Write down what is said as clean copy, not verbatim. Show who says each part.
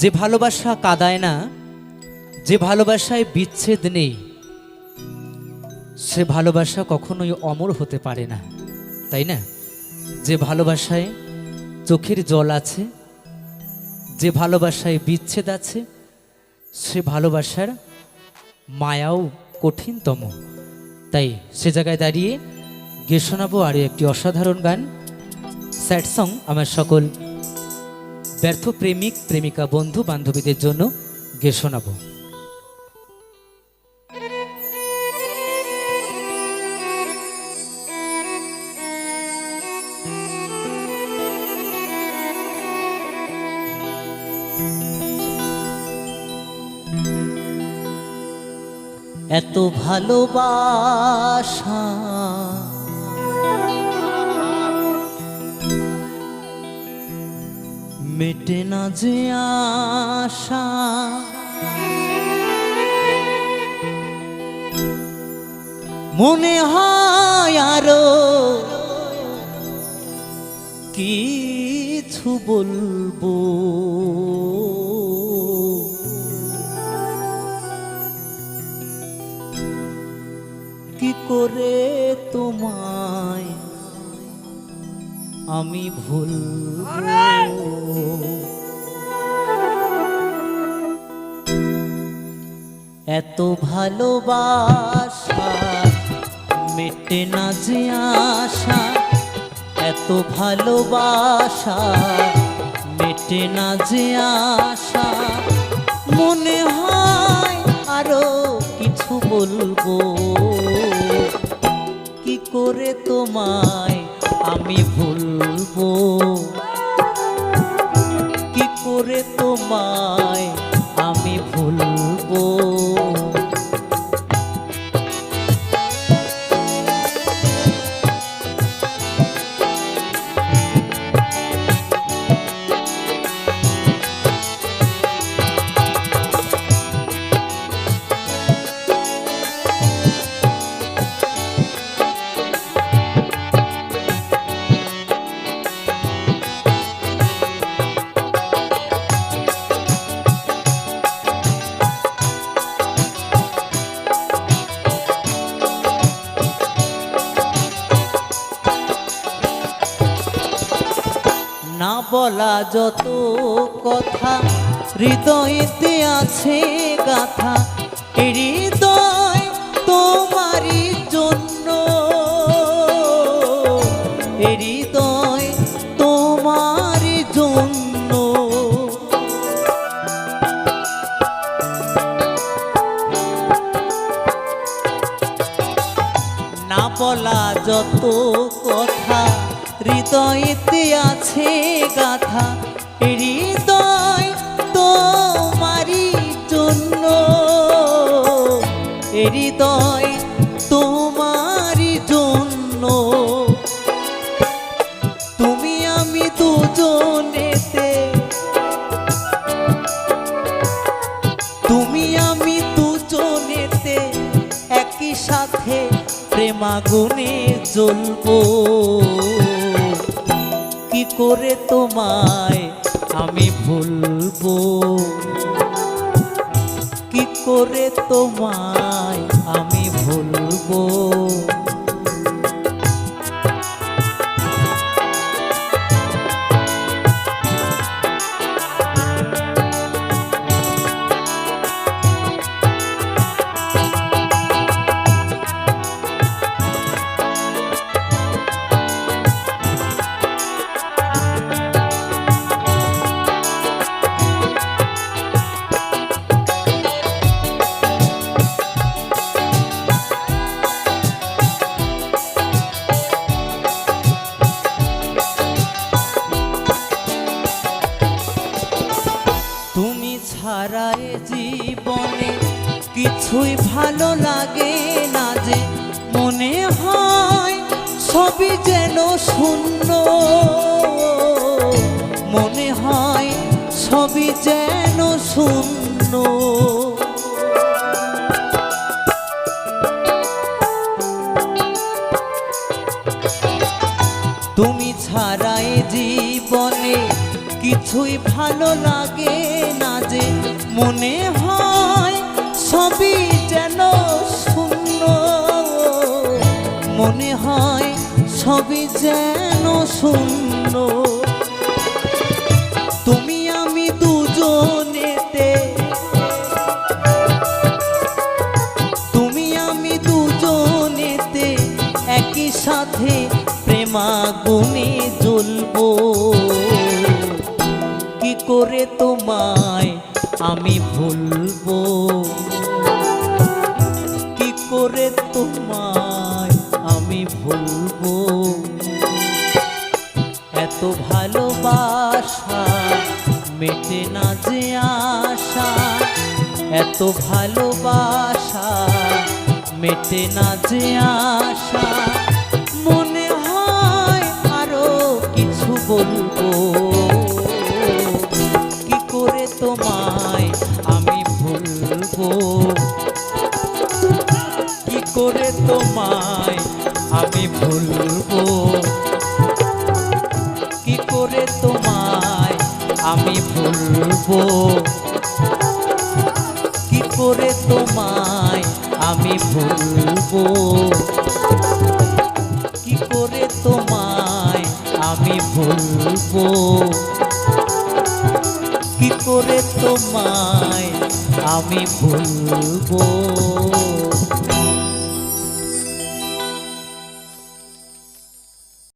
Speaker 1: যে ভালোবাসা কাঁদায় না, যে ভালোবাসায় বিচ্ছেদ নেই, সে ভালোবাসা কখনোই অমর হতে পারে না, তাই না? যে ভালোবাসায় চোখের জল আছে, যে ভালোবাসায় বিচ্ছেদ আছে, সে ভালোবাসার মায়াও কঠিনতম। তাই সে জায়গায় দাঁড়িয়ে গেয়ে শোনাবো আরও একটি অসাধারণ গান, স্যাড সং, আমার সকল ব্যর্থ প্রেমিক প্রেমিকা বন্ধু বান্ধবীদের জন্য গেয়ে শোনাবো। এত ভালোবাসা মেটে না যে আশা, মনে হয় আরো কিছু বলবো, কি করে তোমায় আমি ভুলবো। এত ভালোবাসা মেটে না যে আশা, এত ভালোবাসা মেটে না যে আশা, মনে হয় আরো কিছু বলবো, কি করে তোমায় আমি ভুলবো, কি করে তোমায় আমি ভুলবো। না বলা যত কথা হৃদয়েতে আছে গাথা, হৃদয় তোমারই জন্য, হৃদয় তোমারই জন্য। না বলা যত কথা হৃদয়েতে আছে গাথা, হৃদয় তোমারই জন্য, হৃদয় তোমারই জন্য। তুমি আমি দুজনেতে, তুমি আমি দুজনেতে একই সাথে প্রেমাগুনে জ্বলবো, কি করে তোমায় আমি ভুলবো, কি করে তোমায় আমি ভুলবো। ছাড়া এ জীবনে কিছুই ভালো লাগে না যে, মনে হয় সবই যেন শূন্য, মনে হয় সবই যেন শূন্য। তুমি ছাড়া এ জীবনে কিছুই ভালো লাগে না যে, মনে হয় সবই যেন শূন্য, মনে হয় সবই যেন শূন্য। তুমি আমি দুজনেতে, তুমি আমি দুজনেতে একই সাথে প্রেমাগুনে জ্বলবো। কি করে তোমায় আমি ভুলবো, কি করে তোমায় আমি ভুলবো। এত ভালোবাসা মেটে না যে আশা, এত ভালোবাসা মেটে না যে আশা। মনে হয় আরো কিছু বলবো, কি করে তোমায় আমি ভুলবো, কি করে তোমায় আমি ভুলবো, কি করে তোমায় আমি ভুলবো, কি করে তোমায় আমি ভুলবো, কি করে তোমায় আমি ভুলবো, কি করে তোমায় আমি ভুলবো।